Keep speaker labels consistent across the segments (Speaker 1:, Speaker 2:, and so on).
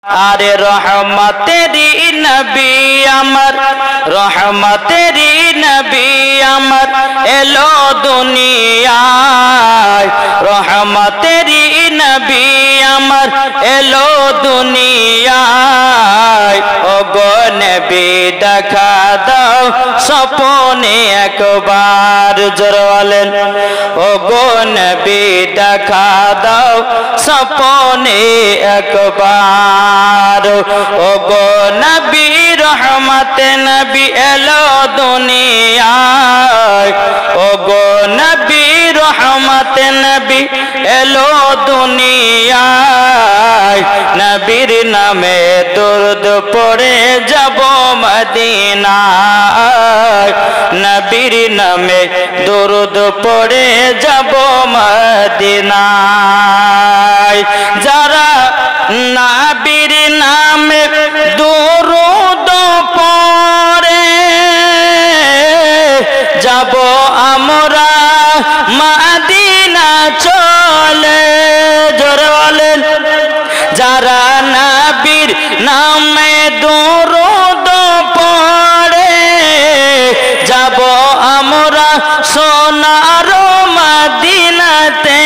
Speaker 1: আরে রহমতেরি নবী আমার, রহমতেরি নবী আমার এলো দুনিয়ায়, রহমতেরি নবী আমার এলো দুনিয়ায়। ও গো নবী দেখা দাও স্বপনে একবার, জোরে বলেন ও গো নবী দেখা দাও স্বপনে একবার। ও গো নবী রহমতে নবী এলো দুনিয়ায়, ও গো নবী রহমতে নবী এলো দুনিয়ায়। নবীর নামে দরুদ পড়ে যাব মদিনায়, নবীর নামে দরুদ পড়ে যাব মদিনায়। যারা নবীর নামে দরুদ পড়ে যাব আমরা মদিনা চলে, জোরে বলেন। যারা নবীর নামে দরুদ পড়ে যাব আমরা সোনার মদিনাতে।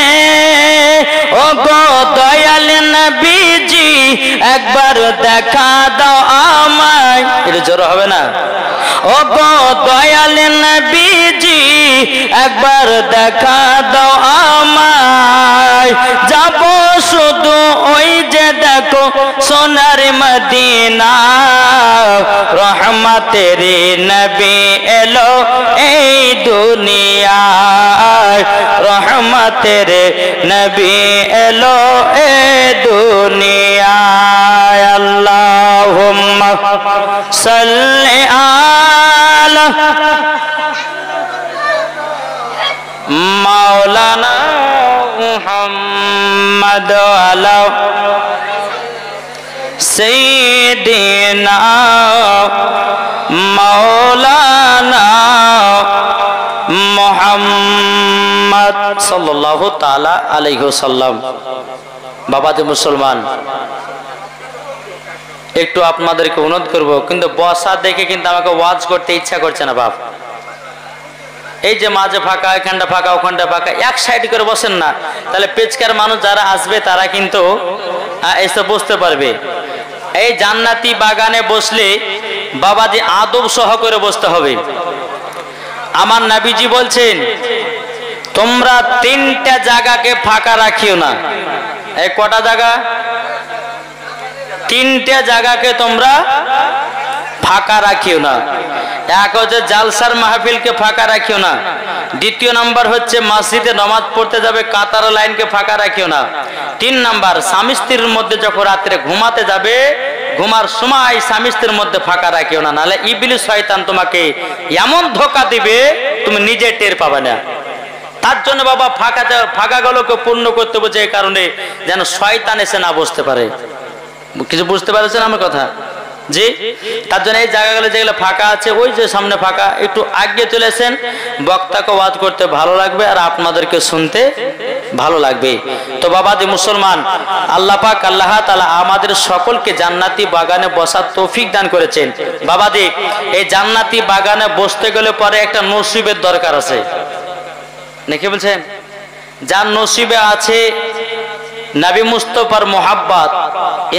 Speaker 1: ও গো দয়াল নবীজি একবার দেখা দাও আমায়, এটা জোর হবে না। ও গো দয়াল নবীজি একবার দেখা দাও আমায়। যাব শুধু ওই যে দেখো সোনার মদিনা, রহমতের নবী এলো এই দুনিয়ায়, রহমতের নবী এলো এই দুনিয়ায়। আল্লাহুম্মা সাল্লি আলা মাওলানা মুহাম্মদ আলা সাইয়্যিদিনা মাওলানা মুহাম্মদ সাল্লাল্লাহু তাআলা আলাইহি ওয়াসাল্লাম। বাবাজি মুসলমান, একটু আপনাদেরকে অনুরোধ করব, কিন্তু বসা দেখে কিন্তু আমাকে ওয়াজ করতে ইচ্ছা করছে না বাপ। এই যে মাঝে ফাঁকা, এখানটা ফাঁকা, ওখানটা ফাঁকা, এক সাইড করে বসেন না, তাহলে পেচকার মানুষ যারা আসবে তারা কিন্তু এসে বসতে পারবে। এই জান্নাতি বাগানে বসলে বাবাজি আদব সহ করে বসতে হবে। আমার নবীজি বলছেন তোমরা তিনটা জায়গাকে ফাঁকা রাখিও না। এই কটা জায়গা? তিনটা জায়গাকে তোমরা ফাঁকা রাখিও না। এক হচ্ছে জালসার মাহফিলকে ফাঁকা রাখিও না। দ্বিতীয় নাম্বার হচ্ছে মসজিদে নামাজ পড়তে যাবে কাতার লাইনকে ফাঁকা রাখিও না। তিন নাম্বার স্বামী স্ত্রীর মধ্যে যখন রাত্রে ঘুমাতে যাবে ঘুমার সময় স্বামী স্ত্রীর মধ্যে ফাঁকা রাখিও না, নাহলে ইবলিস শয়তান তোমাকে এমন ধোঁকা দিবে তুমি নিজে টের পাবে না। তার জন্য বাবা ফাঁকাগুলোকে পূর্ণ করতে বলছে, এই কারণে যেন শয়তান এসে না বসতে পারে। কিছু বুঝতে পারছেন আমার কথা? জি, তার জন্য এই জায়গাগুলো যেগুলো ফাঁকা আছে, ওই যে সামনে ফাঁকা, একটু আগে চলেছেন, বক্তাকে ওয়াজ করতে ভালো লাগবে আর আপনাদেরকে শুনতে ভালো লাগবে। তো বাবাজি মুসলমান, আল্লাহ পাক আল্লাহ তাআলা আমাদের সকলকে জান্নাতি বাগানে বসার তৌফিক দান করেছেন। বাবাজি, এই জান্নাতি বাগানে বসতে গেলে পরে একটা নসিবের দরকার আছে, নাকি বলছেন? যার নসিবে আছে নবী মুস্তাফার মোহাব্বত,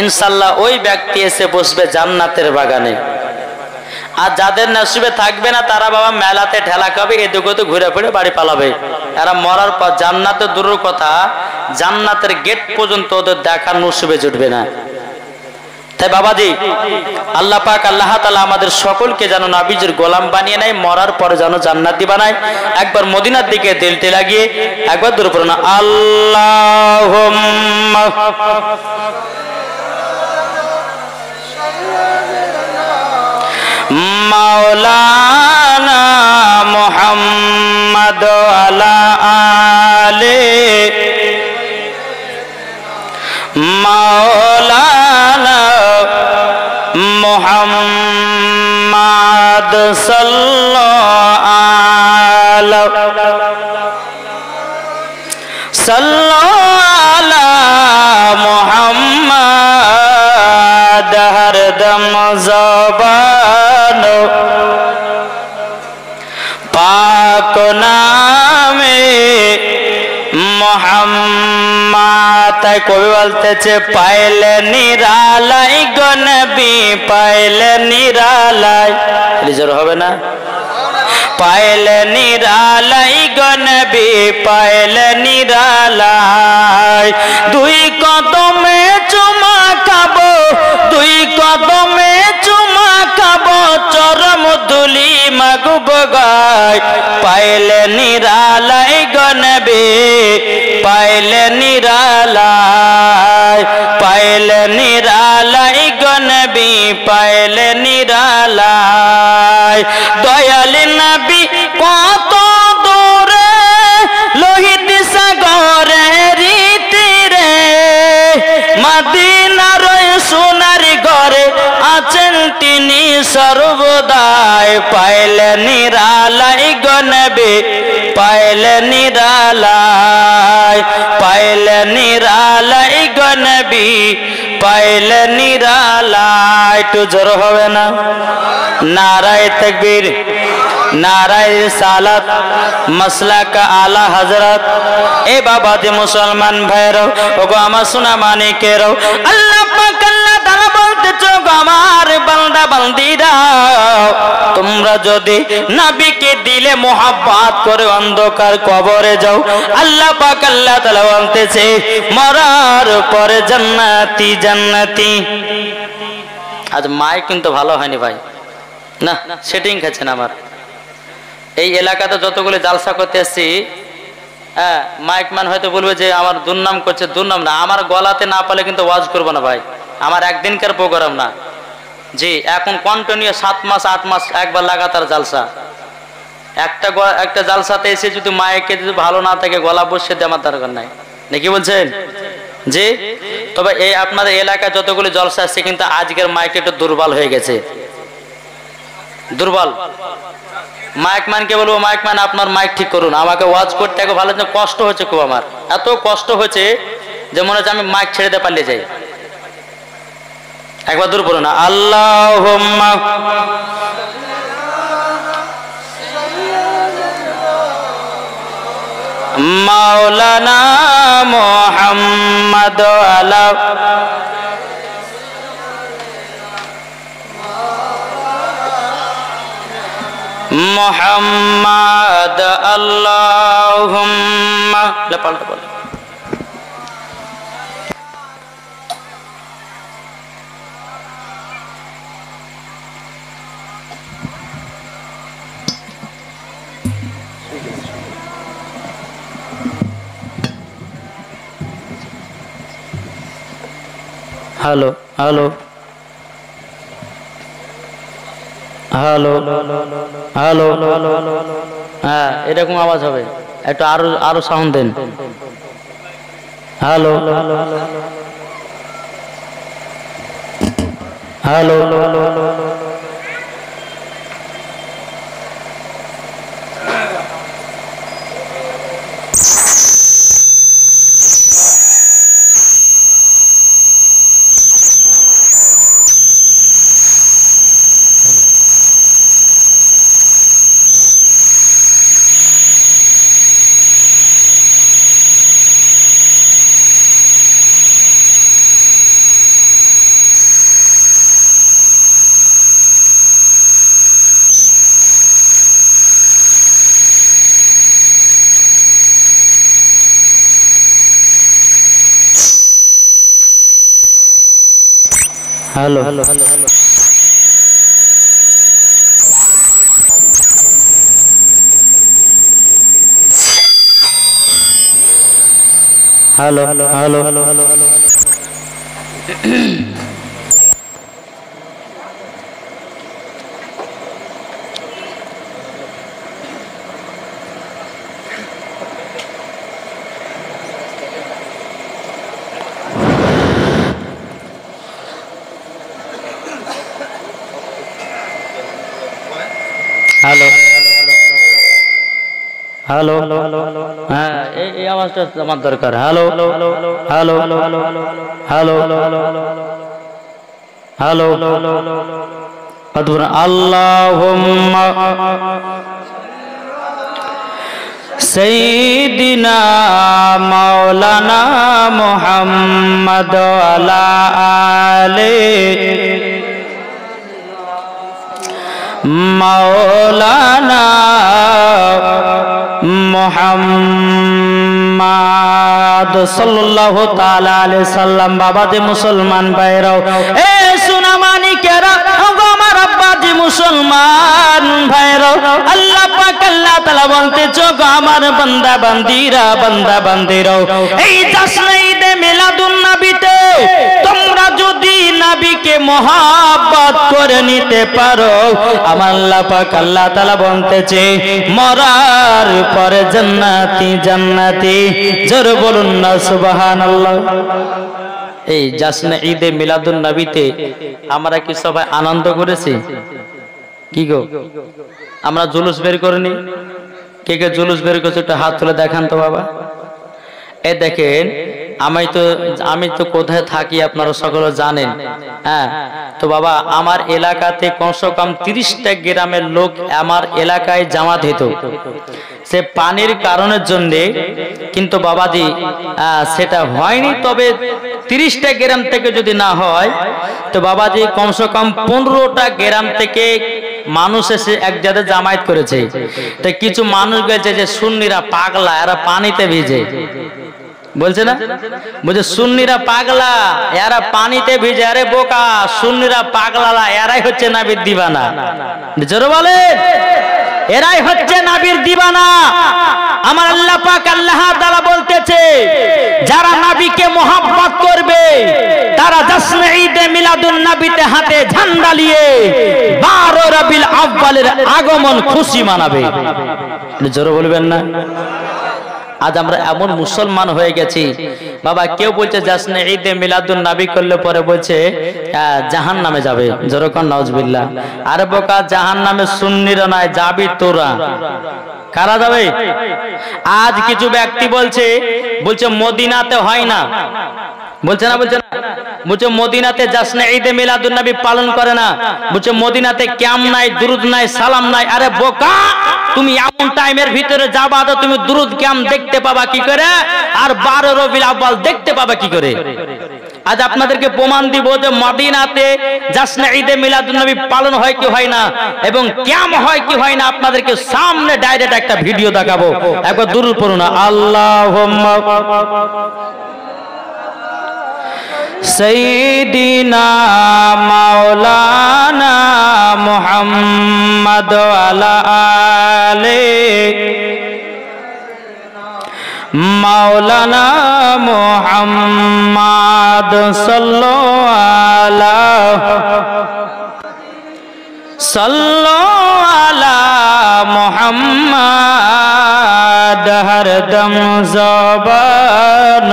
Speaker 1: ইনশাআল্লাহ ওই ব্যক্তি এসে বসবে জান্নাতের বাগানে। আর যাদের নসিবে থাকবে না তারা বাবা মেলাতে ঠেলা খাবে, এদিক ওদিক ঘুরে ফিরে বাড়ি পালাবে। এরা মরার পর জান্নাতে দূরের কথা, জান্নাতের গেট পর্যন্ত ওদের দেখার নসিবে জুটবে না। তাই বাবাজি, আল্লাহ পাক আল্লাহ তাআলা আমাদের সকলকে যেন নবীজির গোলাম বানিয়ে নেয়, মরার পরে যেন জান্নাতি বানায়। একবার মদিনার দিকে দিলটি লাগিয়ে একবার দূরে পড়ো না, আল্লাহুম্মা মাওলানা মুহাম্মদ আলা আলে মাওলানা মুহাম্মদ সাল্লাল্লাহু আলা মুহাম্মদ জবান পাক নামে মোহাম্মদ। তাই কবি বলতেছে পাইলে নিরালাই গো নবী পাইলে নিরালাই, জোর হবে না? পাইলে নিরালাই গো নবী পাইলে নিরালাই, দুই কদমে চুমা খাবো দুই কদমে চুমা খাবো চরম ধুলি মাগব গায়, পাইলে নিরালাই গো নবী পাইলে নিরালাই, পাইলে নিরালাই গো নবী পাইলে নিরালাই। দয়াল নবী কত দূরে লোহিত সাগরের তীরে, মদিনার সোনার ঘরে আছেন তিনি সর্বদাই, পাইলে নিরালাই গো নবী পাইলে নিরালাই, পাইলে নিরালাই গো নবী পাইলে নিরালাই। একটু জোর হবে না? নারায়ে তাকবীর, নারায়ে রিসালাত, মাসলাক আলা হযরত। এ বাবা দে মুসলমান ভাইরাও, ওগো আমার সোনা মানিকেরাও, আল্লাহ পাক আল্লাহ তাআলা বলতেছে গো আমার বান্দা বান্দীরা, তোমরা যদি নবীকে দিলে মোহাব্বত করে অন্ধকার কবরে যাও, আল্লাহ পাক আল্লাহ তাআলা বলতেছে মরার পরে জান্নাতি জান্নাতি। আজ মাইক কিন্তু ভালো হয়নি ভাই, না সেটিং খাচ্ছেন আমার। এই এলাকাতে যতগুলো জালসা করতে এসছি, হ্যাঁ মাইক ম্যান হয়তো বলবে যে আমার দুর্নাম করছে, দুর্নাম না, আমার গলাতে না পালে কিন্তু ওয়াজ করবো না ভাই, আমার একদিনকার প্রোগ্রাম না জি। এখন কন্টিনিউ 7 মাস 8 মাস একবার লাগাতার জালসা, একটা জালসাতে এসে যদি মাইকে যদি ভালো না থাকে গলা বসে দিয়ে আমার দরকার নাই, নাকি বলছেন জি? তবে এই আপনাদের এলাকায় যতগুলো জলসা আসছে কিন্তু আজকের মাইক একটু দুর্বল হয়ে গেছে, দুর্বল। মাইক ম্যানকে বলবো মাইক ম্যান আপনার মাইক ঠিক করুন, আমাকে ওয়াজ করতে একটু ভালো কষ্ট হচ্ছে খুব, আমার এত কষ্ট হচ্ছে যে মনে হচ্ছে আমি মাইক ছেড়ে দিয়ে পালিয়ে যাই। একবার দূর পড়ুন আল্লাহুম্মা মাওলানা মুহাম্মদ আলা মুহাম্মদ আল্লাহুম্মা পাল্টা বল। হ্যালো হ্যালো হ্যালো হ্যালো, হ্যাঁ এরকম আওয়াজ হবে, একটু আরো সাউন্ড দেন। Hello hello hello hello hello hello hello hello hello hello hello hello হ্যাঁ এই আওয়াজটা আমার দরকার। Hello hello hello hello hello hello আল্লাহুম্মা সাইয়্যিদিনা মাওলানা মুহাম্মদ আলা আলি মাওলানা মুহাম্মদ সাল্লাল্লাহু তাআলা আলাইহি সাল্লাম। বাবাজি মুসলমান ভাইরাও, এ সুনামানিকেরা, আমার আব্বাজি মুসলমান ভাইরাও, আল্লাহ পাক আল্লাহ তাআলা বলতেছে, গো আমার বান্দা বান্দিরাও, এই জশ্নে ঈদে মিলাদুন নবীতে তোমরা যদি নবীকে মহব্বত করে নিতে পারো, আমার আল্লাহ পাক আল্লাহ তাআলা বলতেছে, মরার পরে জান্নাতি। জোরে বলুন না সুবহানাল্লাহ। এই জশ্নে ঈদে মিলাদুন নবীতে আমরা কি সবাই আনন্দ করেছি? কি গো, আমরা জুলুস বের করিনি? কে কে জুলুস বের করেছে একটু হাত তুলে দেখান তো বাবা। এ দেখেন, আমি তো কোথায় থাকি আপনারা সকলে জানেন। হ্যাঁ, তো বাবা আমার এলাকাতে কমসে কম 30টা গ্রামের লোক আমার এলাকায় জামাত হতো। সে পানির কারণের জন্য কিন্তু বাবাজি সেটা হয়নি। তবে 30টা গ্রাম থেকে যদি না হয় তো বাবাজি কমসে কম 15টা গ্রাম থেকে মানুষ এসে এক জায়গায় জামায়াত করেছে। তো কিছু মানুষ বলছে যে সুন্নিরা পাগলা, এরা পানিতে ভিজে। বলছে না, বলছে সুন্নিরা পাগলা, এরা পানিতে ভিজে। আরে বোকা, সুন্নিরা পাগলা, এরাই হচ্ছে নবীর দিবানা। জোরে বলেন, এরাই হচ্ছে নবীর দিবানা। আমার আল্লাহ পাক আল্লাহ তাআলা বলতেছে, যারা নবীকে মহব্বত করবে তারা জশ্নে ঈদে মিলাদুন নবীতে হাতে ঝান্ডা নিয়ে 12 রবিউল আউয়ালের আগমন খুশি মানাবে। জোরে বলবেন না? আজ আমরা এমন মুসলমান হয়ে গেছি বাবা, কেউ বলছে জশ্নে ঈদে মিলাদুন নবী করলে পরে বলছে জাহান্নামে যাবে। জোরকান নাউজুবিল্লাহ। আরে বোকা, জাহান্নামে সুন্নিরা নয়, যাবি তোরা। কারা যাবে? আজ কিছু ব্যক্তি বলছে মদিনাতে হয় না। বলছে না, বলছে মদিনাতে জশ্নে ঈদে মিলাদুন নবী পালন করে না। বলছে মদিনাতে কিয়াম নাই, দুরুদ নাই, সালাম নাই। আরে বোকা, তুমি এমন টাইমের ভিতরে যাবা তো তুমি দুরুদ কিয়াম দেখতে পাবা কি করে, আর 12 রবিউল আউয়াল দেখতে পাবা কি করে? আজ আপনাদেরকে প্রমাণ দিব যে মদিনাতে জশ্নে ঈদে মিলাদুন নবী পালন হয় কি হয় না, এবং কিয়াম হয় কি হয় না। আপনাদেরকে সামনে ডাইরেক্ট একটা ভিডিও দেখাবো। একবার দুরুদ পড়ুন, আল্লাহুম্মা সাইয়্যিদিনা মাওলানা মুহাম্মদ আলা আলি মাওলানা মুহাম্মদ সাল্লাল্লাহু আলা মুহাম্মদ হরদম জবান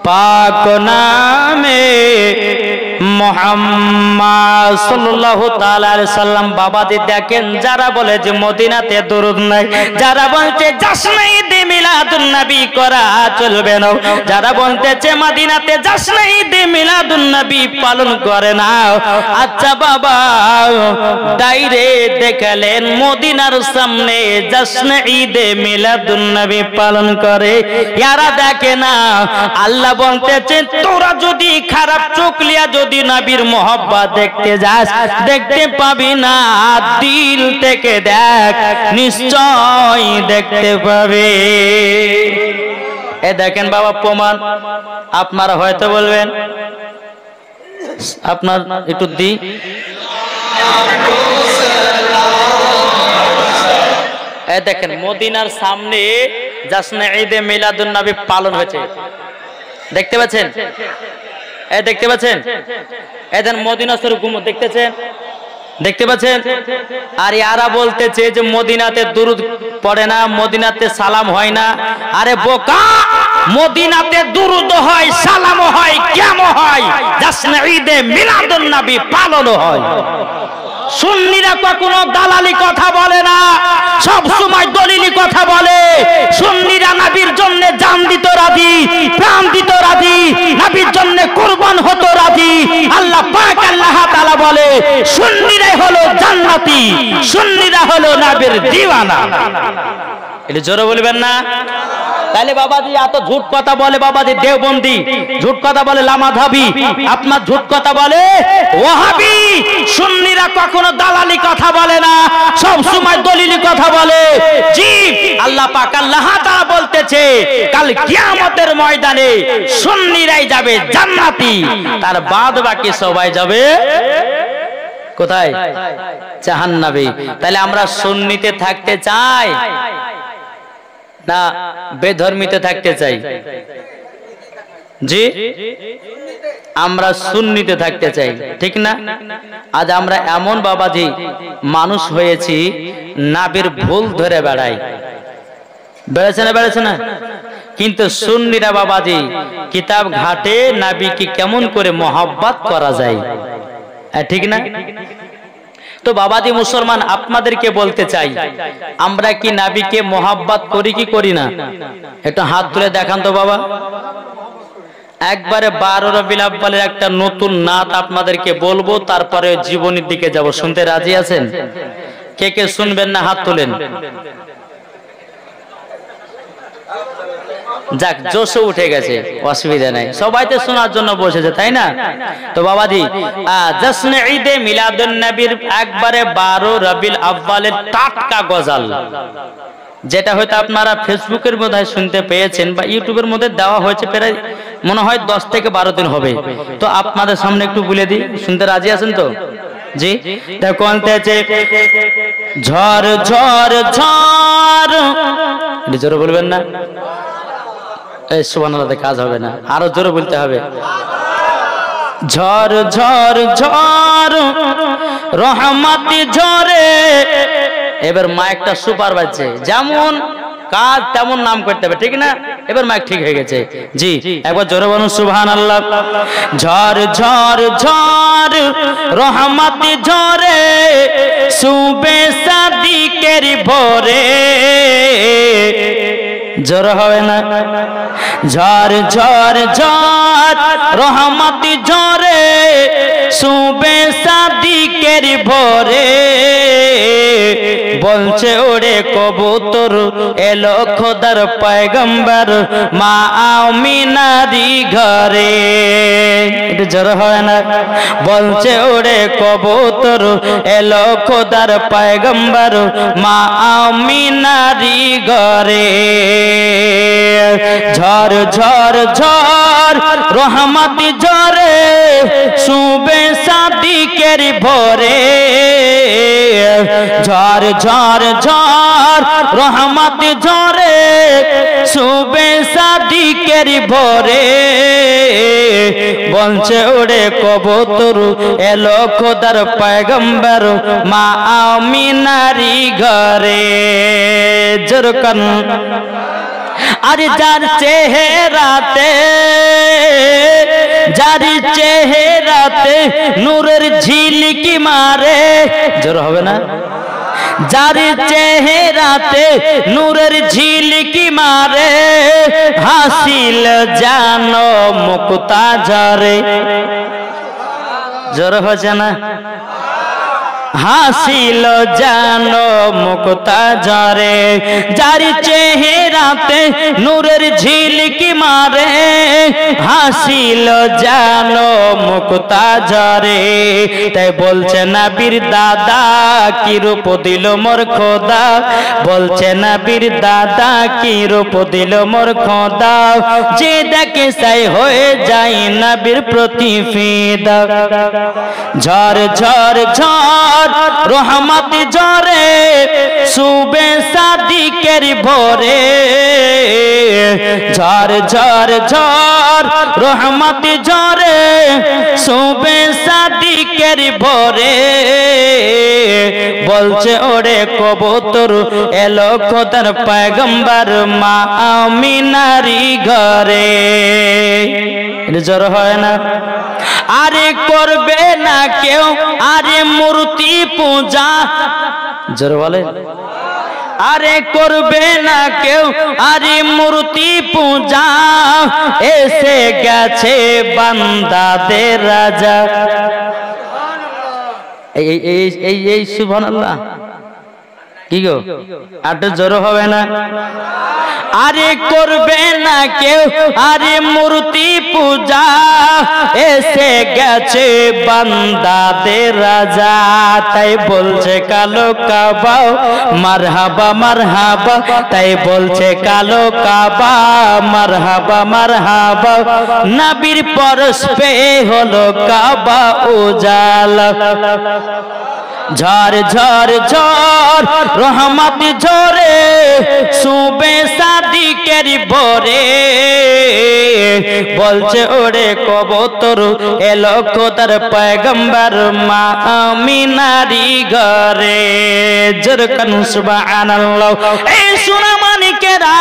Speaker 1: পাক নামে মুহাম্মদ সাল্লাল্লাহু তাআলা আলাইহি সাল্লাম। বাবাজি দেখেন, যারা বলে যে মদিনাতে দরুদ নাই, যারা বলছে জশ্নে ঈদে মিলাদুন নবী করা চলবে না, যারা বলতেছে মদিনাতে জশ্নে ঈদে মিলাদুন নবী পালন করে না। আচ্ছা বাবা, ডাইরেক্ট দেখালেন মদিনার সামনে জশ্নে ঈদে মিলাদুন নবী পালন করে, এরা দেখে না। আল্লাহ বলতেছে, তোরা যদি খারাপ চোখ লিয়া যদি নবীর মহব্বত দেখতে যাস, দেখতে পাবি না। দিল থেকে দেখ, নিশ্চয় দেখতে পাবে। এ দেখেন বাবা প্রমাণ। আপনারা হয়তো বলবেন, আপনার একটু দি, এ দেখেন মদিনার সামনে জশ্নে ঈদে মিলাদুন নবী পালন হয়েছে। দেখতে পাচ্ছেন? দেখতে পাচ্ছেন? এদের মদিনা শরীফ গুম্বদ দেখতেছেন, দেখতে পাচ্ছেন? আর ইয়ারা বলতেছে যে মদিনাতে দুরুদ পড়ে না, মদিনাতে সালাম হয় না। আরে বোকা, মদিনাতে দুরুদ হয়, সালাম হয়, কিয়াম হয়, জশ্নে ঈদে মিলাদুন নবী পালন হয়। সুন্নিরা কখনো দালালি কথা বলে না, সব সময় দলিলি কথা বলে। সুন্নিরা নবীর জন্য জান দিত রাজি, প্রাণ দিত রাজি, নবীর জন্য কুরবান হতো রাজি। বলে সুন্নিরাই হলো জান্নাতি, সুন্নিরা হলো নবীর দিওয়ানা। এটা জোরে বলবেন না? তাহলে বাবাজি এত ঝুট কথা বলে, বাবাজি দেওবন্দি ঝুট কথা বলে, লামাধাবি আপনার ঝুট কথা বলে, ওয়াহাবি সুন্নিরা কখনো দালালি কথা বলে না, সব সময় দলিলি কথা বলে। জি আল্লাহ পাক আল্লাহ তাআলা বলতেছে কাল কিয়ামতের ময়দানে সুন্নিরাই যাবে জান্নাতি, তার বাদ বাকি সবাই যাবে কোথায়? জাহান্নামে। তাহলে আমরা সুন্নিতে থাকতে চাই না বেধর্মীতে থাকতে চাই? জি আমরা সুন্নিতে থাকতে চাই, ঠিক না? আজ আমরা এমন বাবাজি মানুষ হয়েছি নাবির ভুল ধরে বেড়াই, বেড়েছে না বেড়েছে না? কিন্তু সুন্নিরা বাবাজি কিতাব ঘাটে নাবিকে কেমন করে মহব্বত করা যায়, ঠিক না? তো বাবাজি মুসলমান আপনাদেরকে বলতে চাই, আমরা কি নবীকে মোহাব্বত করি কি করি না? একটু হাত তুলে দেখান তো বাবা। একবারে 12 রবিউল আউয়ালের একটা নতুন নাত আপনাদেরকে বলবো, তারপরে জীবনের দিকে যাব। শুনতে রাজি আছেন? কে কে শুনবেন না হাত তোলেন। যাক জোশও উঠে গেছে, অসুবিধা নাই, সবাই তো শোনার জন্য বসেছে তাই না? তো বাবাজি জশ্নে ঈদে মিলাদুন নবীর একবারে 12 রবিউল আউয়ালের টাটকা গজল, যেটা হয়তো আপনারা ফেসবুকের মধ্যে শুনতে পেয়েছেন বা ইউটিউবের মধ্যে দেওয়া হয়েছে, প্রায় মনে হয় 10 থেকে 12 দিন হবে। তো আপনাদের সামনে একটু বলে দিই, শুনতে রাজি আছেন তো? জি দেখো আনতেছে ঝড় ঝড় ঝড়, জোরে বলবেন না? এই সুবহানাল্লাহ কাজ হবে না, আরো জোরে বলতে হবে। ঝড় ঝড় ঝড় রহমতি ঝরে। এবার মাইকটা সুপার বাজছে, যেমন কাজ তেমন নাম করতে হবে, ঠিক না? এবার মাইক ঠিক হয়ে গেছে। জি একবার জোরে বলুন সুবহানাল্লাহ। ঝড় ঝড় ঝড় রহমতি ঝরে, সুবে সাদিকের ভোরে। জোর হবে না? ঝড় ঝড় ঝড় রহমতি ঝরে, সুবে সাদিকের ভোরে। বলছে ওরে কবুতর এলো খোদার পয়গম্বর মা আমিনারি ঘরে। এটা জোর হয় না? বলছে ওরে কবুতর এলো খোদার পয়গম্বর মা আমিনারি ঘরে। ঝড় ঝড় ঝড় রহমতি ঝরে, সুবে সাদিকের ভোরে। ঝড় ঝড় ঝড় রহমতি ঝরে, সুবে সাদিকের ভোরে। বলছে ওরে কবুতর এলো খোদার পয়গম্বর মা আমিনারি ঘরে। জোরকান আরে যার চেহারাতে, যার চেহারাতে নূরের ঝিলকি মারে। জোর হবে না? যার চেহারাতে নূরের ঝিলকি মারে, হাসিল জানো মুক্তা ঝরে। জোর হচ্ছে না? হাসিল জানো মুক্তা ঝরে। যার চেহারাতে নূরের ঝিলকি মারে, হাসিল জানো মুক্তা ঝরে। তাই বলছে নবীর দাদা কি রূপ দিল মোর খোদা। বলছে নবীর দাদা কি রূপ দিল মোর খোদা। যে দেখে সাই হয়ে যায় নবীর প্রতি ফিদা। ঝড় ঝড় ঝড় রহমতি ঝরে, সুবে সাদিকের ভোরে। ঝড় ঝড় ঝড় রহমতি ঝরে, সুবে সাদিকের ভোরে। বলছে ওরে কবুতর এলো খোদার পয়গম্বর মা আমিনারি ঘরে। জোর হয় না? আরে করবে না কেউ আরে মূর্তি পূজা। জোর বলে? আরে করবে না কেউ আরে মূর্তি পূজা, এসে গেছে বান্দাদের রাজা। এই সুবহানাল্লাহ কি গো আর তো জোর হবে না? আরে করবে না কেউ আরে মূর্তি পূজা, এসে গেছে বান্দাদের রাজা। তাই বলছে কালো কাবা মারহাবা মারহাবা, তাই বলছে কালো কাবা মারহাবা মারহাবা। নবীর পরশ পে হলো কাবা উজালা, ঝড় ঝড় ঝড় রহমত ঝরে সুবে সাদিকের ভোরে। বলছে ওরে কবুতর এলো খোদার পয়গম্বর মা আমিনারি ঘরে। জোরকান সুবহানাল্লাহ। এই সোনা মানিকেরা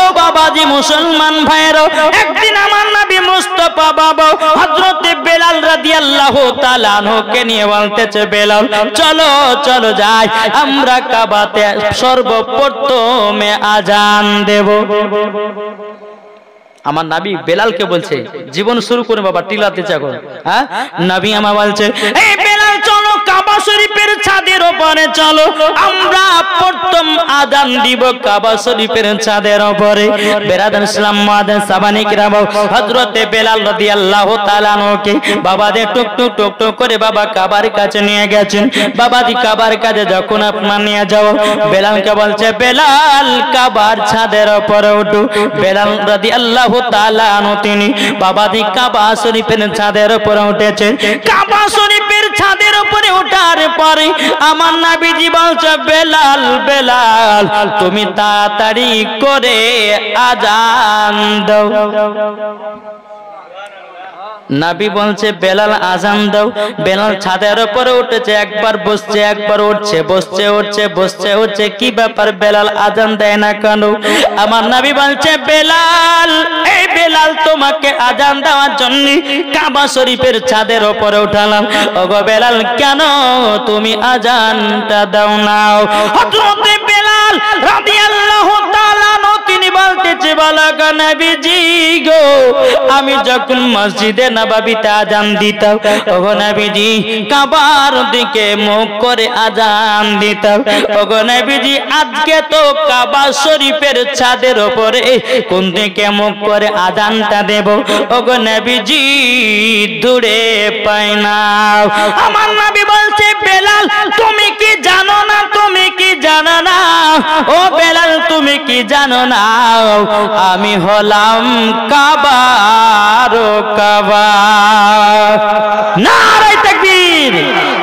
Speaker 1: ও বাবাজি মুসলমান ভাইরা, একদিন আমার নবী মুস্তাফা বাবা হযরত বেলাল রাদিয়াল্লাহু তাআলা আনহুকে নিয়ে বলতেছে, বেলাল চলো চলো যাই আমরা কাবাতে সর্বপ্রথমে আজান দেব। আমার নবী বেলালকে বলছে জীবন শুরু করে বাবা টিলাতে যাবো। হ্যাঁ নবী আমার বলছে এই বেলাল চলো কাবা শরীফের ছাদের উপরে চলো, আমরা প্রথম আজান দিব কাবা শরীফের ছাদের উপরে। বেরাদান ইসলাম মাদান সাবানি কিরাম হযরতে বেলাল রাদিয়াল্লাহু তাআলা আনহুকে বাবাদে টুক টুক টুক টুক করে বাবা কাবার কাছে নিয়ে গেছেন। বাবাজি কাবার কাছে যখন আপনার নিয়ে যাও, বেলালকে বলছে বেলাল কাবার ছাদের উপরে উঠো। বেলাল রাদিয়াল্লাহু তাআলা আনহু তিনি বাবাজি কাবা শরীফের ছাদের উপরে উঠেছে। কাবা শরীফের ছাদের উপরে ওঠার পরে আমার নবীজি বলছে বেলাল বেলাল তুমি তাড়াতাড়ি করে আজান দাও। নবী বলছে বেলাল আজান দাও। বেলাল ছাদের উপরে উঠেছে, একবার বসছে একবার উঠছে, বসছে উঠছে বসছে উঠছে। কি ব্যাপার বেলাল আজান দেয় না কেন? আমার নবী বলছে বেলাল এই বেলাল তোমাকে আজান দেওয়ার জন্য কাবা শরীফের ছাদের উপরে উঠালাম। ওগো বেলাল কেন তুমি আজানটা দাও না? হযরত বেলাল রাদিয়াল্লাহু তাআলা তিনি বলতেছে বালাগ নবীজি গো আমি যখন মসজিদে নববীতে আজান দিতাম, ওগো নবীজি কাবার দিকে মুখ করে আজান দিতাম। ওগো নবীজি আজকে তো কাবা শরীফের ছাদের উপরে কোন দিকে মুখ করে আজানটা দেব? ওগো নবীজি দূরে পাই না। আমার নবী বলছে বেলাল তুমি কি জানো না, তুমি কি জানো না? ও বেলাল তুমি কি জানো না আমি হলাম কাবার কাবা। নারায়ে তাকবীর,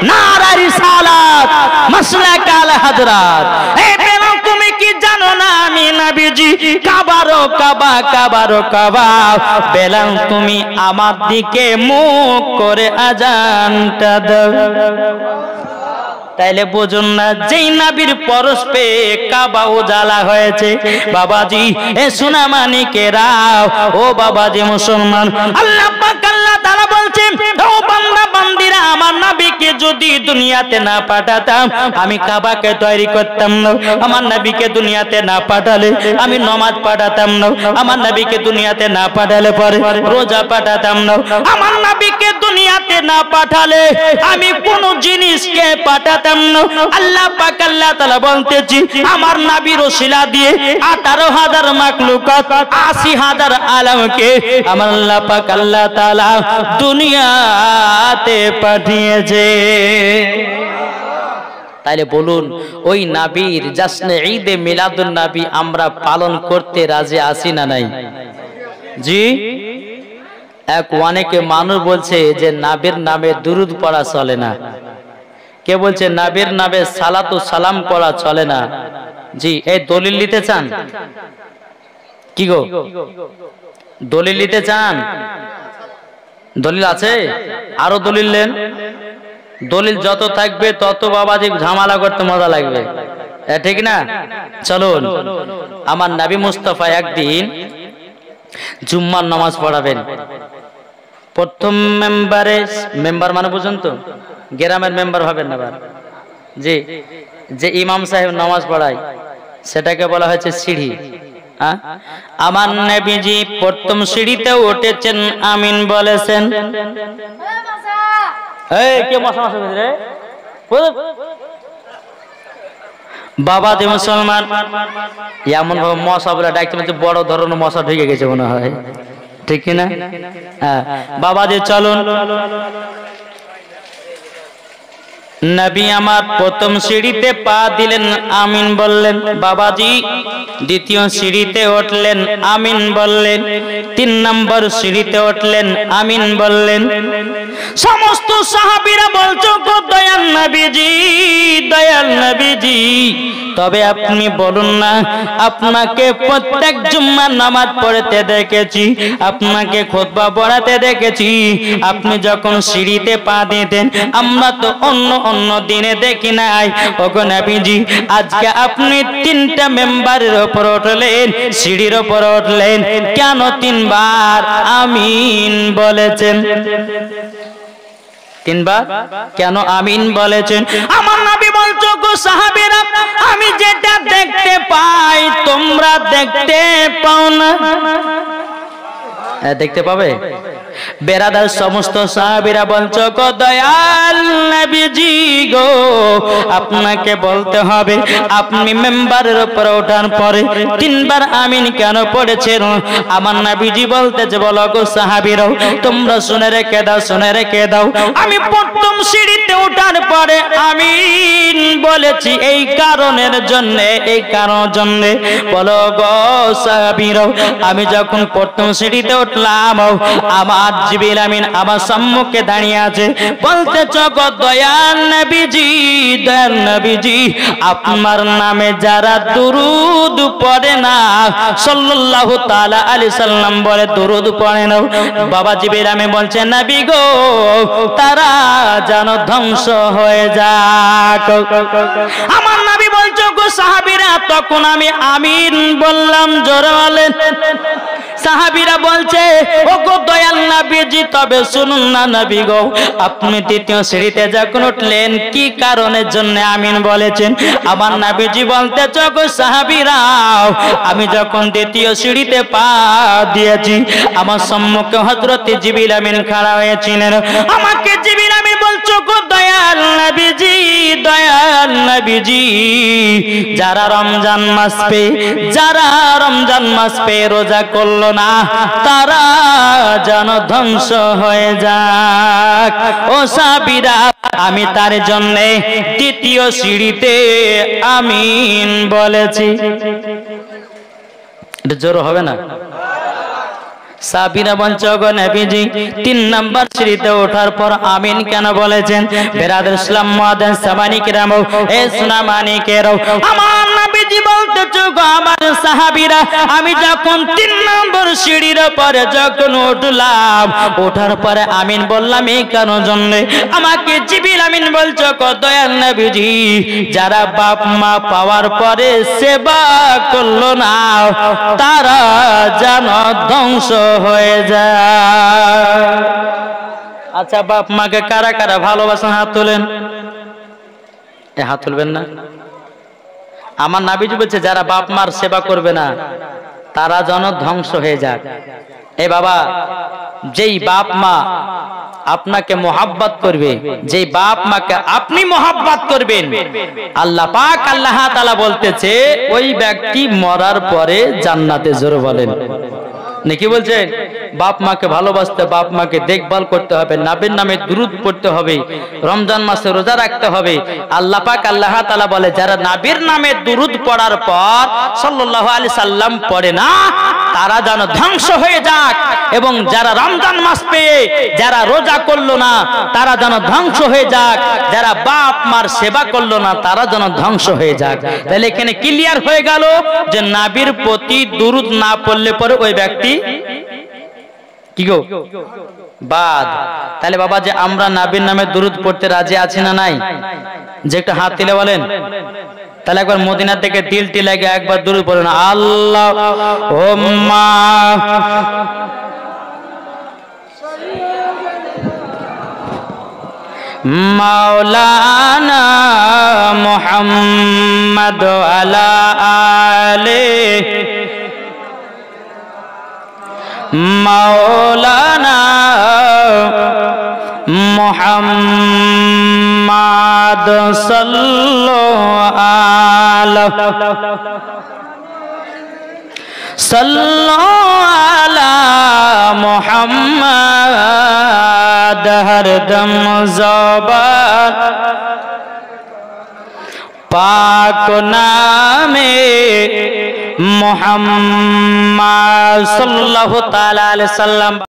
Speaker 1: নারায়ে রিসালাত, মাসলাক আল হযরত। এই বেলাল তুমি কি জানো না আমি নবীজি কাবার কাবা কাবার কাবা। বেলাল তুমি আমার দিকে মুখ করে আজানটা দাও। তাইলে বুঝুন না যেই নবীর পরশ পেয়ে কাবা উজালা হয়েছে। বাবাজি এ সোনা মানিকেরা ও বাবাজি মুসলমান, আল্লাহ পাক আল্লাহ তাআলা বলছেন ও বান্দা বান্দিরা আমার নবীকে যদি দুনিয়াতে না পাঠাতাম আমি কাবাকে তৈরি করতাম না। আমার নবীকে দুনিয়াতে না পাঠালে আমি নামাজ পাঠাতাম না। আমার নবীকে দুনিয়াতে না পাঠালে পরে রোজা পাঠাতাম না। আমার নবীকে দুনিয়াতে না পাঠালে আমি কোন জিনিসকে পাঠাতাম না। আল্লাহ পাক আল্লাহ তাআলা বলতেছি আমার নবীর ওসিলা দিয়ে 18,000 মাখলুকাত 80,000 আলমকে আমার আল্লাহ পাক আল্লাহ তাআলা দুনিয়াতে পাঠিয়েছে। তাইলে বলুন ওই নবীর জশ্নে ঈদে মিলাদুন নবী আমরা পালন করতে রাজি আছি না নাই? জি অনেকে মানুষ বলছে যে নবীর নামে দুরূদ পড়া চলে না। কে বলছে নবীর নামে সালাতু সালাম পড়া চলে না? জি এই দলিল নিতে চান? কি গো দলিল নিতে চান? দলিল আছে? আরো দলিল নেন। দলিল যত থাকবে তত বাবাজি ঝামেলা করতে মজা লাগবে, ঠিক না? চলুন আমার নবী মুস্তাফা একদিন জুম্মার নামাজ পড়াবেন। প্রথম মেম্বারে, মেম্বার মানে বুঝুন তো গ্রামের মেম্বার হবেন না, জি যে ইমাম সাহেব নামাজ পড়ায় সেটাকে বলা হয়েছে সিঁড়ি। আমার নবীজি প্রথম সিঁড়িতে উঠেছেন, আমিন বলেছেন। এই কে মশা মশা রে বাবা যে মুসলমান এমন ভাবে মশা বলে ডাকতে বড় ধরনের মশা ঢুকে গেছে মনে হয়, ঠিক কিনা? হ্যাঁ, বাবা যে চলুন। নবী আমার প্রথম সিঁড়িতে পা দিলেন, আমিন বললেন। বাবাজি দ্বিতীয় সিঁড়িতে উঠলেন, আমিন বললেন। 3 নম্বর সিঁড়িতে উঠলেন, আমিন বললেন। সমস্ত সাহাবীরা বলছো গো দয়াল নবীজি, দয়াল নবীজি, তবে আপনি বলুন না, আপনাকে প্রত্যেক জুম্মার নামাজ পড়তে দেখেছি, আপনাকে খুতবা পড়াতে দেখেছি, আপনি যখন সিঁড়িতে পা দিতেন আমরা তো অন্য অন্য দিনে দেখি নাই। ওগো নবীজি, আজকে আপনি 3টা মেম্বারের উপর উঠলেন, সিঁড়ির উপর উঠলেন, কেন 3 বার আমিন বলেছেন? 3 বার কেন আমিন বলেছেন? আমার নবী বলছো গো সাহাবীরা, আমি যেটা দেখতে পাই তোমরা দেখতে পাও না। দেখতে পাবে বেরাদার সমস্ত সাহাবীরা বলছো গো দয়াল নবীজি গো, আপনাকে বলতে হবে আপনি মেম্বারের উপর ওঠার পরে 3 বার আমিন কেন পড়েছেন? আমার নবীজি বলতেছে, বলো গো সাহাবীরা, তোমরা শুনে রেখে দাও, শুনে রেখে দাও, আমি প্রথম সিঁড়িতে ওঠার পরে আমিন বলেছি এই কারণের জন্য, এই কারণের জন্য। বলো গো সাহাবীরা, আমি যখন প্রথম সিঁড়িতে উঠলাম আমার জিবরিল আমিন আমার সম্মুখে দাঁড়িয়ে আছে, বলতেছ গো দয়াল নবীজি, দয়াল নবীজি, আপনার নামে যারা দুরূদ পড়ে না, সাল্লাল্লাহু তাআলা আলাইহি সাল্লাম বলে দুরূদ পড়ে না, বাবা জিবরিল আমিন বলছে নবী গো তারা যেন ধ্বংস হয়ে যাক। আমার নবী বলছো গো সাহাবীরা, তখন আমি আমিন বললাম, জোরে বলেন। সাহাবীরা বলছে ও গো দয়াল নবীজি, তবে শুনুন না নবী গো, আপনি দ্বিতীয় সিঁড়িতে যখন উঠলেন কি কারণের জন্য আমিন বলেছেন? আমার নবীজি বলতেছ গো সাহাবীরা, আমি যখন দ্বিতীয় সিঁড়িতে পা দিয়েছি আমার সম্মুখে হযরত জিবরিল আমিন খাড়া হয়েছিলেন, আমাকে জিবরিল আমিন বলছো গো দয়াল নবীজি, দয়াল নবীজি, যারা রমজান মাস পে, যারা রমজান মাস পে রোজা করলো না তারা যেন ধ্বংস হয়ে যাক। ও সাহাবীরা, আমি তার জন্য দ্বিতীয় সিঁড়িতে আমিন বলেছি। এটা জোর হবে না? সাহাবীরা বলছে গো নবীজি 3 নাম্বার সিঁড়িতে ওঠার পর আমিন কেন বলেছেন? বেরাদার ইসলাম মুআদ্দিন সামানি কিরাম, এ সুনামানি কেরাও, আমার নবীজি বলতেছে গো আমার সাহাবীরা, আমি যখন 3 নম্বর সিঁড়ির উপরে যখন উঠলাম, ওঠার পরে আমিন বললাম এই কারণ জন্য, আমাকে জিবরিল আমিন বলছো গো দয়াল নবীজি, যারা বাপ মা পাওয়ার পরে সেবা করলো না তারা যেন ধ্বংস হয়ে যায়। আচ্ছা, বাপ মাকে কারা কারা ভালোবাসেন? হাত তোলেন। হাত তুলবেন না? আমার নবীজি বলছে যারা বাপ মার সেবা করবে না তারা যেন ধ্বংস হয়ে যাক। এ বাবা, যেই বাপ মা আপনাকে মোহাব্বত করবে, যেই বাপ মাকে আপনি মোহাব্বত করবেন, আল্লাহ পাক আল্লাহ তাআলা বলতেছে ওই ব্যক্তি মরার পরে জান্নাতে। জোরে বলেন নাকি? বলছেন বাপ মাকে ভালোবাসতে, বাপ মাকে দেখভাল করতে হবে, নবীর নামে দুরূদ পড়তে হবে, রমজান মাসে রোজা রাখতে হবে। আল্লাহ পাক আল্লাহ তাআলা বলে যারা নবীর নামে দুরূদ পড়ার পর সাল্লাল্লাহু আলাইহি সাল্লাম পড়ে না তারা যেন ধ্বংস হয়ে যাক, এবং যারা রমজান মাস পেয়ে যারা রোজা করলো না তারা যেন ধ্বংস হয়ে যাক, যারা বাপ মার সেবা করলো না তারা যেন ধ্বংস হয়ে যাক। তাহলে এখানে ক্লিয়ার হয়ে গেল যে নবীর প্রতি দুরূদ না পড়লে পরে ওই ব্যক্তি কি গো বাদ। তাহলে বাবা যে আমরা নবীর নামে দুরূদ পড়তে রাজি আছি না নাই? যে একটা হাত তুলে বলেন। তাহলে একবার মদিনা থেকে দিলটি লাগে একবার দুরূদ পড়েন, আল্লাহুম্মা মাওলানা মুহাম্মদ আলা আলিহি মাওলানা মুহাম্মদ बाद सल्लो अला मुहम्मद हरदम ज़बान पाक नामे मुहम्मद सल्लल्लाहु ताला अलैहि वसल्लम।